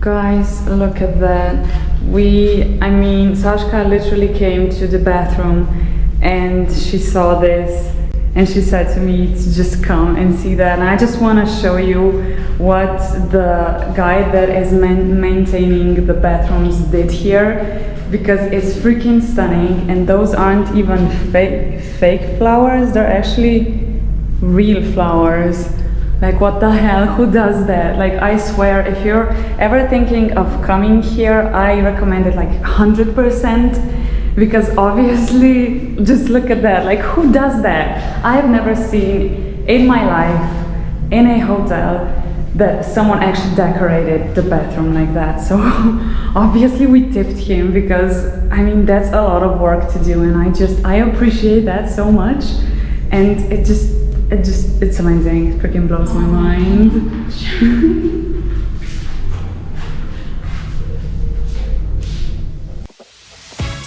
Guys, look at that. Sashka literally came to the bathroom and she saw this and she said to me to just come and see that. And I just want to show you what the guy that is maintaining the bathrooms did here, because it's freaking stunning. And those aren't even fake flowers, they're actually real flowers. Like, what the hell? Who does that? Like, I swear, if you're ever thinking of coming here, I recommend it like 100%, because obviously, just look at that. Like, who does that? I have never seen in my life in a hotel that someone actually decorated the bathroom like that. So obviously we tipped him, because that's a lot of work to do, and I appreciate that so much. And it's amazing. It freaking blows my mind.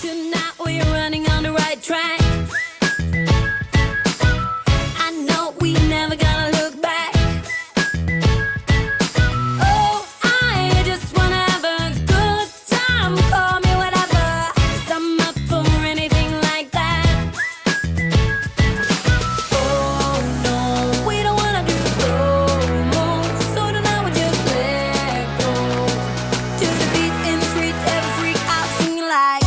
Tonight we're running on the right track. I know we never gonna look back. Oh, I just wanna have a good time. Call me whatever, 'cause I'm up for anything like that. Oh no, we don't wanna do slow-mo, so tonight we just let go. To the beat in the streets, every freak out singing like.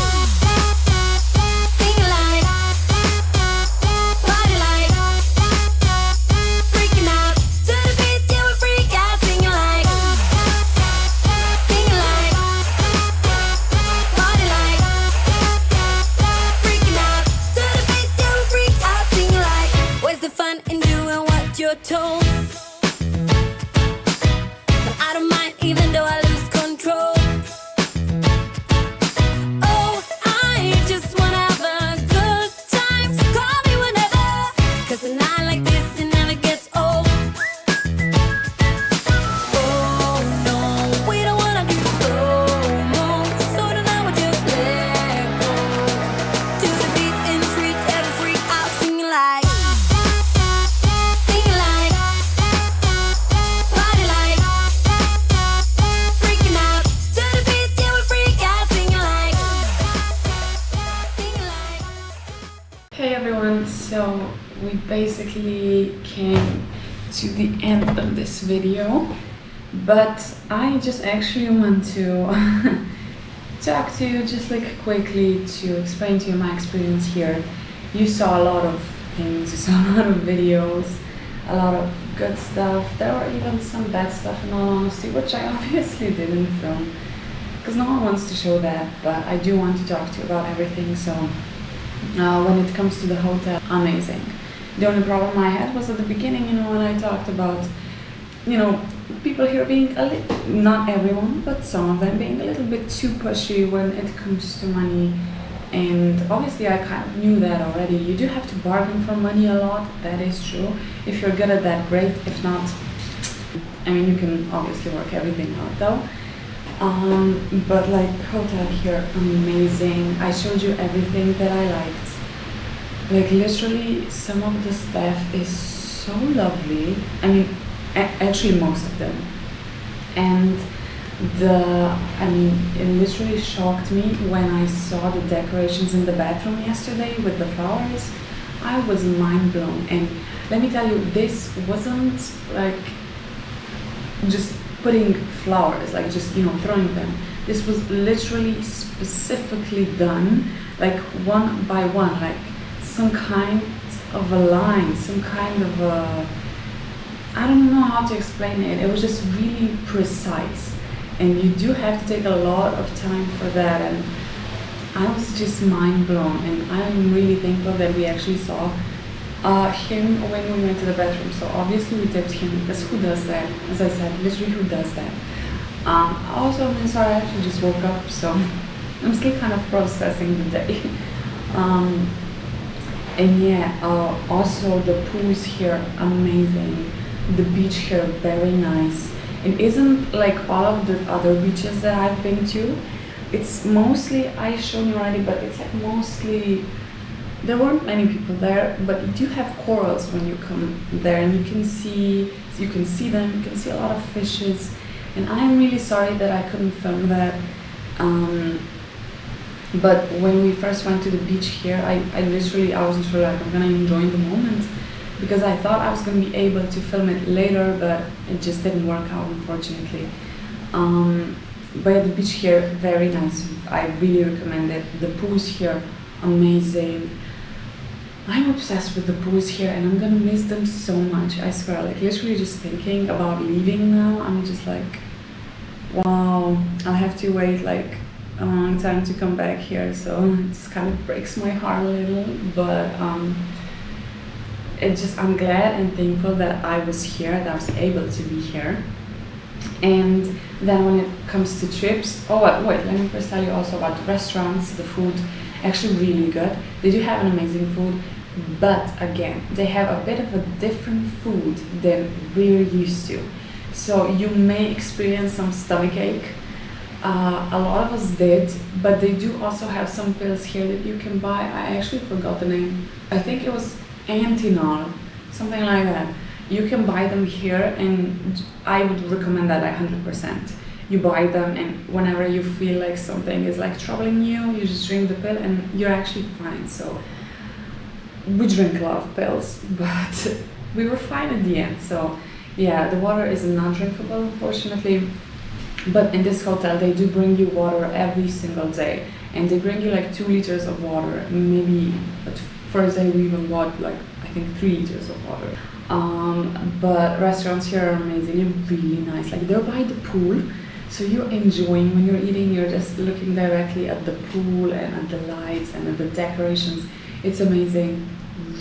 You're told, but I don't mind even though I lose control. Oh, I just wanna have a good time, so call me whenever, 'cause a night like this, it never gets old. Oh no, we don't wanna do slow-mo, so tonight we just let go. To the beat in the streets, every freak out singing like. Hey everyone, so we basically came to the end of this video, but I just actually want to talk to you just like quickly to explain to you my experience here. You saw a lot of things, you saw a lot of videos, a lot of good stuff. There were even some bad stuff, in all honesty, which I obviously didn't film, because no one wants to show that, but I do want to talk to you about everything. So when it comes to the hotel, amazing. The only problem I had was at the beginning, when I talked about, people here being not everyone, but some of them being a little bit too pushy when it comes to money. And obviously I kind of knew that already. You do have to bargain for money a lot, that is true. If you're good at that, great. If not, you can obviously work everything out though. But like, hotel here, amazing. I showed you everything that I liked. Like, literally, some of the staff is so lovely. Actually most of them. And it literally shocked me when I saw the decorations in the bathroom yesterday with the flowers. I was mind blown. And let me tell you, this wasn't like just putting flowers, like just throwing them. This was literally specifically done, like one by one, like some kind of a line, some kind of a, I don't know how to explain it. It was just really precise, and you do have to take a lot of time for that. And I was just mind blown, and I'm really thankful that we actually saw him when we went to the bathroom. So obviously we tipped him, because who does that? As I said, literally, who does that? Also, I'm sorry, I actually just woke up, so I'm still kind of processing the day. And yeah, also the pools here, amazing. The beach here, very nice. It isn't like all of the other beaches that I've been to. It's mostly, I showed you already, but it's like mostly, there weren't many people there, but you do have corals when you come there, and you can see them, you can see a lot of fishes. And I'm really sorry that I couldn't film that. But when we first went to the beach here, I literally, I wasn't sure like I'm gonna enjoy the moment, because I thought I was gonna be able to film it later, but it just didn't work out, unfortunately. But the beach here, very nice. I really recommend it. The pools here, amazing. I'm obsessed with the pools here, and I'm gonna miss them so much, I swear. Like, literally just thinking about leaving now, I'm just like, wow, I'll have to wait like a long time to come back here, so it just kind of breaks my heart a little, but I'm glad and thankful that I was here, that I was able to be here. And then when it comes to trips, wait, let me first tell you also about the restaurants. The food, actually really good. They do have an amazing food, but again, they have a bit of a different food than we're used to. So you may experience some stomachache. A lot of us did, but they do also have some pills here that you can buy. I actually forgot the name. I think it was Antinol, something like that. You can buy them here, and I would recommend that 100%. You buy them, and whenever you feel like something is like troubling you, you just drink the pill and you're actually fine. So we drink a lot of pills, but we were fine in the end. So yeah, the water is not drinkable, unfortunately. But in this hotel, they do bring you water every single day, and they bring you like 2 liters of water. Maybe at first day we even bought like, I think 3 liters of water. But restaurants here are amazing. They're really nice. Like, they're by the pool, so you're enjoying when you're eating. You're just looking directly at the pool and at the lights and at the decorations. It's amazing.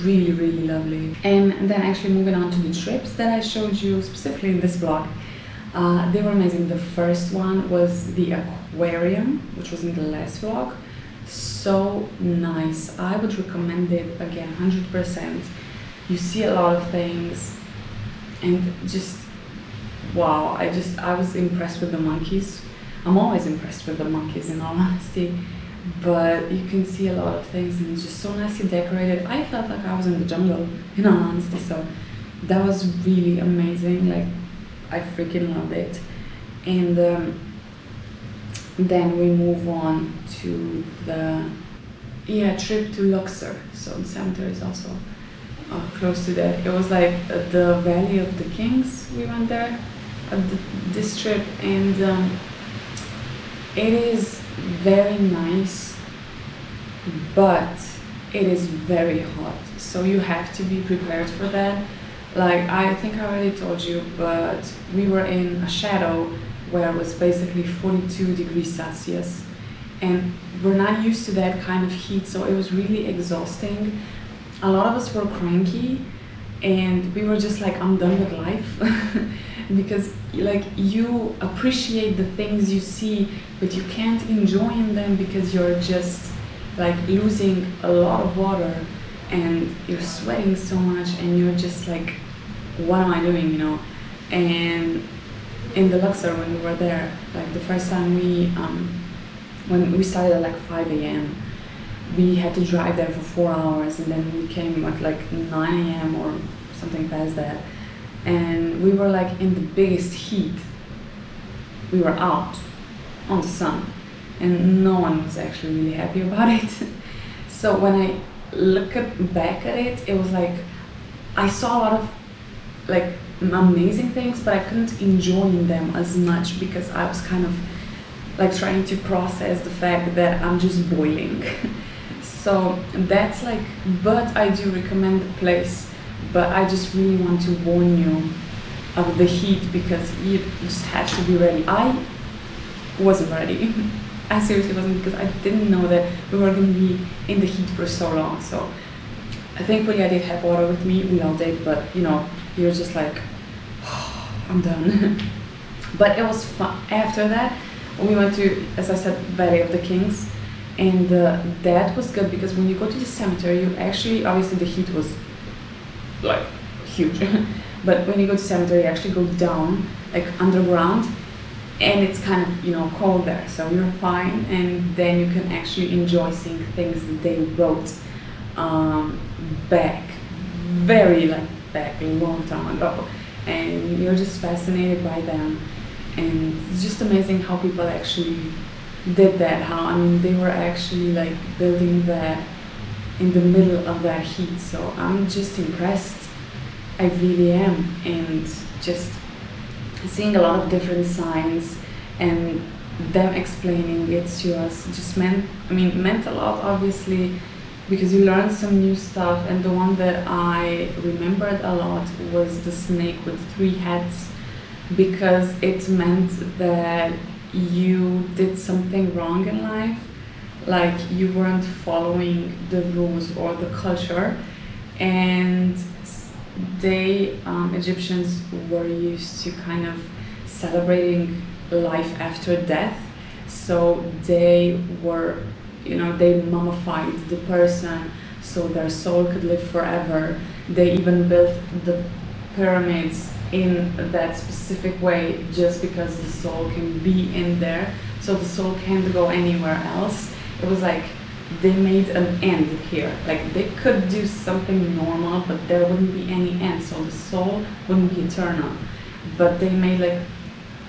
Really, really lovely. And then actually moving on to the trips that I showed you specifically in this vlog. They were amazing. The first one was the aquarium, which was in the last vlog. So nice. I would recommend it again, 100%. You see a lot of things, and just wow. I was impressed with the monkeys. I'm always impressed with the monkeys, in all honesty, but you can see a lot of things, and it's just so nicely decorated. I felt like I was in the jungle, in all honesty, so that was really amazing. Like, I freaking loved it. And then we move on to the trip to Luxor. So the cemetery is also close to that. It was like the Valley of the Kings. We went there this trip, and it is very nice, but it is very hot, so you have to be prepared for that. Like, I think I already told you, but we were in a shadow where it was basically 42 degrees Celsius, and we're not used to that kind of heat, so it was really exhausting. A lot of us were cranky, and we were just like, I'm done with life. Because like, you appreciate the things you see, but you can't enjoy them because you're just like losing a lot of water, and you're sweating so much, and you're just like, what am I doing, you know? And in the Luxor, when we were there, like the first time when we started at like 5 a.m, we had to drive there for 4 hours, and then we came at like 9 a.m. or something past that, and we were like in the biggest heat. We were out on the sun, and no one was actually really happy about it. So when I look back at it, it was like, I saw a lot of like amazing things, but I couldn't enjoy them as much because I was kind of like trying to process the fact that I'm just boiling. So that's like, but I do recommend the place, but I just really want to warn you of the heat, because you just have to be ready. I wasn't ready. I seriously wasn't, because I didn't know that we were going to be in the heat for so long. So thankfully I did have water with me. We all did, but you know, you're just like, oh, I'm done. But it was fun. After that, we went to, as I said, Valley of the Kings, and that was good, because when you go to the cemetery, you actually, obviously the heat was like huge, but when you go to cemetery, you actually go down, like underground, and it's kind of, you know, cold there, so you're fine, and then you can actually enjoy seeing things that they wrote back a long time ago, and you're just fascinated by them. And it's just amazing how people actually did that. How, I mean, they were actually like building that in the middle of that heat. So I'm just impressed. I really am. And just seeing a lot of different signs and them explaining it to us just meant a lot, obviously, because you learn some new stuff. And the one that I remembered a lot was the snake with 3 heads, because it meant that you did something wrong in life, like you weren't following the rules or the culture. And they, Egyptians were used to kind of celebrating life after death. So they were, they mummified the person so their soul could live forever. They even built the pyramids in that specific way just because the soul can be in there, so the soul can't go anywhere else. It was like they made an end here. Like they could do something normal, but there wouldn't be any end, so the soul wouldn't be eternal. But they made like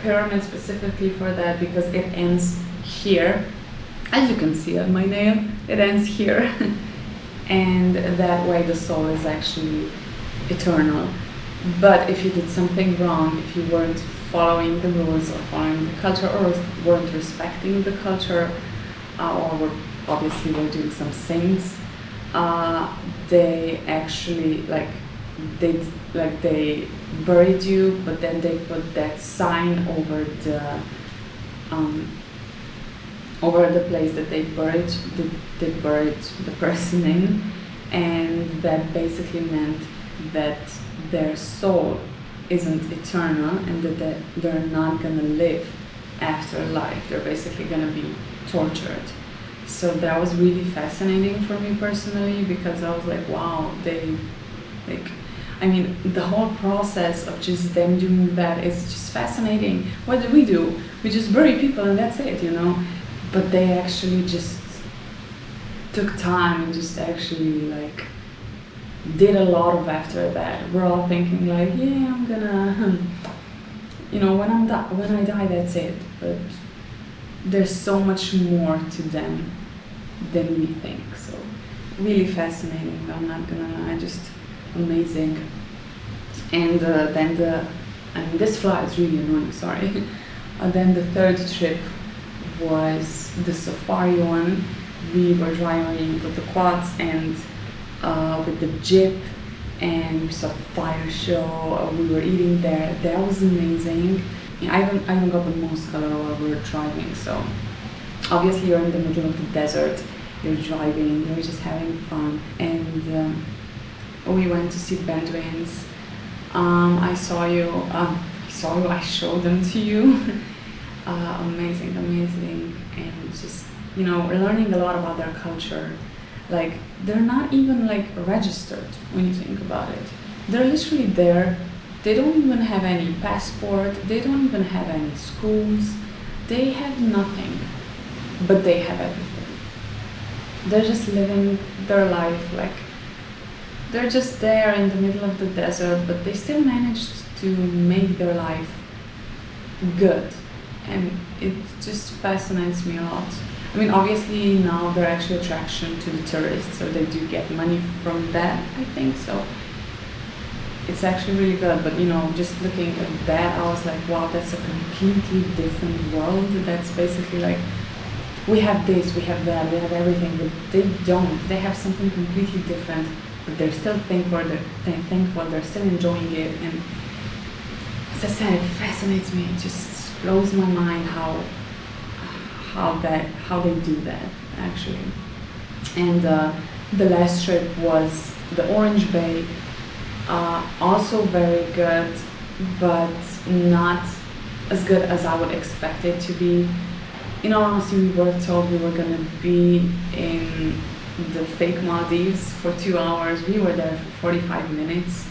pyramids specifically for that, because it ends here. As you can see on my nail, it ends here. And that way the soul is actually eternal. But if you did something wrong, if you weren't following the rules or following the culture, or weren't respecting the culture, or were obviously were doing some things, they actually they buried you, but then they put that sign over the place that they buried the person in, and that basically meant that their soul isn't eternal, and that they're not gonna live after life. They're basically gonna be tortured. So that was really fascinating for me personally, because I was like, wow, the whole process of just them doing that is just fascinating. What do? We just bury people and that's it, But they actually just took time and just actually did a lot of after that. We're all thinking like, yeah, I'm gonna, when I die, that's it. But there's so much more to them than we think. So really fascinating. Amazing. And then this fly is really annoying. Sorry. And then the third trip was the safari one. We were driving with the quads and with the jeep, and we saw the fire show. We were eating there. That was amazing. I even got the most color while we were driving. So obviously you're in the middle of the desert. You're driving. You're just having fun. And we went to see Bedouins. I saw you. I showed them to you. Amazing, and just learning a lot about their culture. Like they're not even registered when you think about it. They're literally there. They don't even have any passport. They don't even have any schools. They have nothing, but they have everything. They're just living their life they're just there in the middle of the desert, but they still managed to make their life good. And it just fascinates me a lot. Obviously now they're actually attraction to the tourists, so they do get money from that, I think. So it's actually really good. But just looking at that, I was like, wow, that's a completely different world. That's basically we have this, we have that, we have everything, but they don't. They have something completely different, but they're still thankful, they're still enjoying it. And as I said, it fascinates me. It just blows my mind how they do that actually. And the last trip was the Orange Bay. Also very good, but not as good as I would expect it to be. Honestly, we were told we were gonna be in the fake Maldives for 2 hours. We were there for 45 minutes,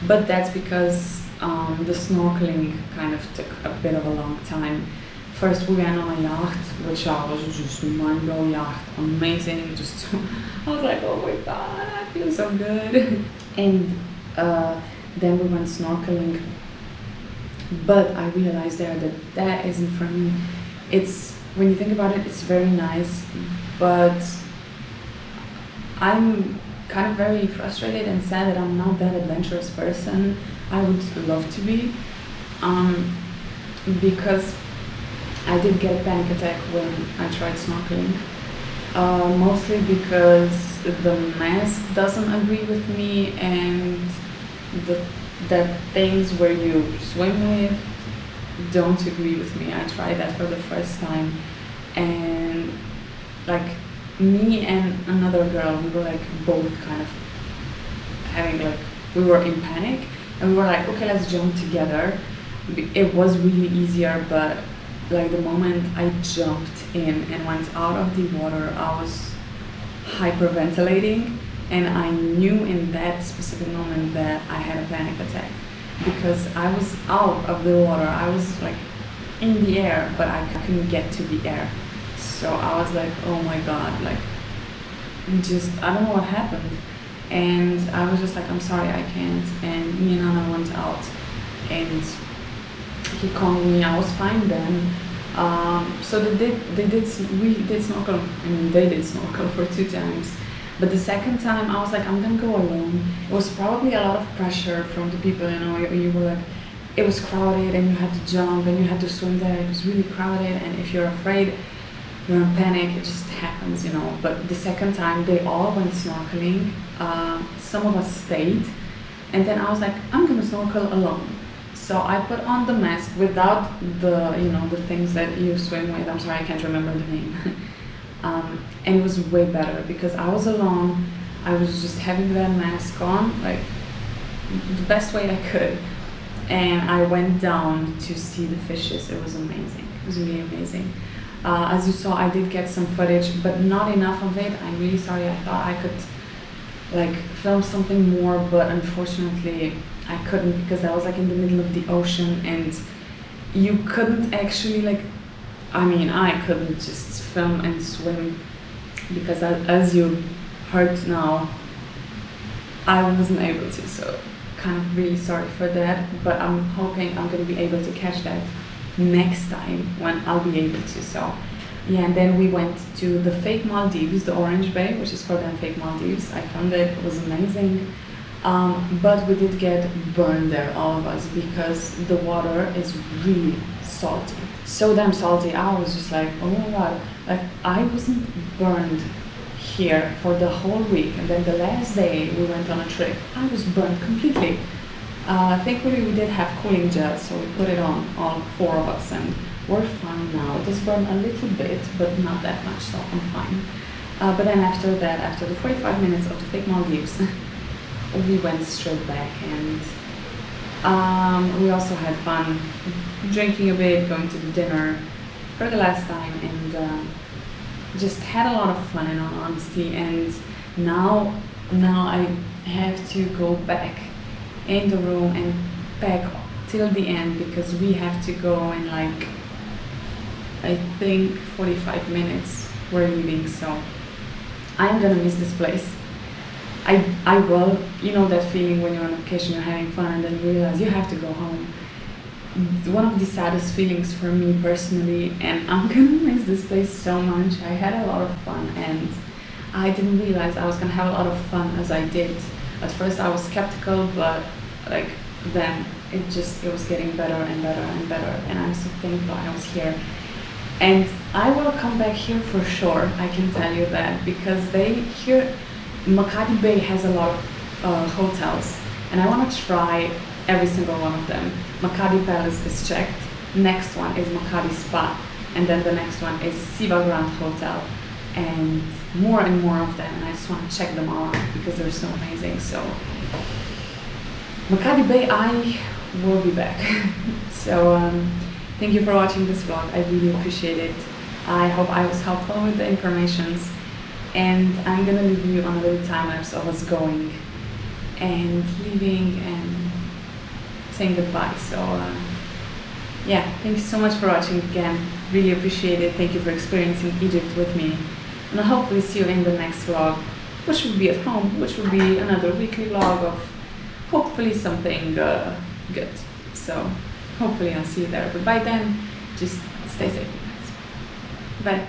but that's because the snorkeling kind of took a bit of a long time. First we went on a yacht, which was just a mind-blowing yacht, amazing. I was like, oh my god, I feel so good. And then we went snorkeling but I realized there that that isn't for me. It's, when you think about it, it's very nice, but I'm kind of very frustrated and sad that I'm not that adventurous person. I would love to be, because I did get a panic attack when I tried snorkeling, mostly because the mask doesn't agree with me, and that things where you swim with don't agree with me. I tried that for the first time, and like me and another girl, we were like both kind of having like, we were in panic, and we were like, okay, let's jump together. It was really easier, but like the moment I jumped in and went out of the water, I was hyperventilating, and I knew in that specific moment that I had a panic attack, because I was out of the water. I was like in the air, but I couldn't get to the air. So I was like, oh my god, like, just, I don't know what happened. And I was just like, I'm sorry, I can't. And me and Anna went out, and he called me. I was fine then. So we did snorkel. I mean, they did snorkel for 2 times. But the second time, I was like, I'm gonna go alone. It was probably a lot of pressure from the people, you know. You were like, it was crowded, and you had to jump, and you had to swim there. It was really crowded, and if you're afraid, you're in panic, it just happens, you know. But the second time, they all went snorkeling. Some of us stayed, and then I was like, I'm gonna snorkel alone. So I put on the mask without the, you know, the things that you swim with. I'm sorry, I can't remember the name. And it was way better because I was alone. I was just having that mask on, like the best way I could. And I went down to see the fishes. It was amazing. It was really amazing. As you saw, I did get some footage, but not enough of it. I'm really sorry. I thought I could like film something more, but unfortunately I couldn't, because I was like in the middle of the ocean, and you couldn't actually like, I mean, I couldn't just film and swim, because as you heard now, I wasn't able to. So kind of really sorry for that, but I'm hoping I'm going to be able to catch that next time when I'll be able to. So yeah, and then we went to the fake Maldives, the Orange Bay, which is called then fake Maldives. I found it was amazing, but we did get burned there, all of us, because the water is really salty, so damn salty. I was just like, oh my god, like I wasn't burned here for the whole week, and then the last day we went on a trip, I was burned completely. Thankfully we did have cooling gel, so we put it on, all 4 of us, and we're fine now. It does burn a little bit, but not that much, so I'm fine. But then after that, after the 45 minutes of the fake Maldives, we went straight back, and we also had fun drinking a bit, going to the dinner for the last time, and just had a lot of fun, in all honesty. And now I have to go back in the room and pack till the end, because we have to go in like, I think 45 minutes we're leaving. So I'm gonna miss this place. I will, you know that feeling when you're on vacation, you're having fun, and then you realize you have to go home. One of the saddest feelings for me personally, and I'm gonna miss this place so much. I had a lot of fun, and I didn't realize I was gonna have a lot of fun as I did. At first I was skeptical, but like then it was getting better and better and better, and I'm so thankful I was here. And I will come back here for sure, I can tell you that, because here Makati Bay has a lot of hotels, and I want to try every single one of them. Makati Palace is checked, next one is Makati Spa, and then the next one is Siva Grand Hotel, and more of them, and I just want to check them all out because they're so amazing. So Makati Bay, I will be back. So thank you for watching this vlog. I really appreciate it. I hope I was helpful with the informations, and I'm gonna leave you on a little time lapse of us going and leaving and saying goodbye. So yeah, thank you so much for watching again. Really appreciate it. Thank you for experiencing Egypt with me, and I'll hopefully see you in the next vlog, which will be at home, which will be another weekly vlog of hopefully something good. So hopefully I'll see you there. But by then, just stay safe, guys. Bye.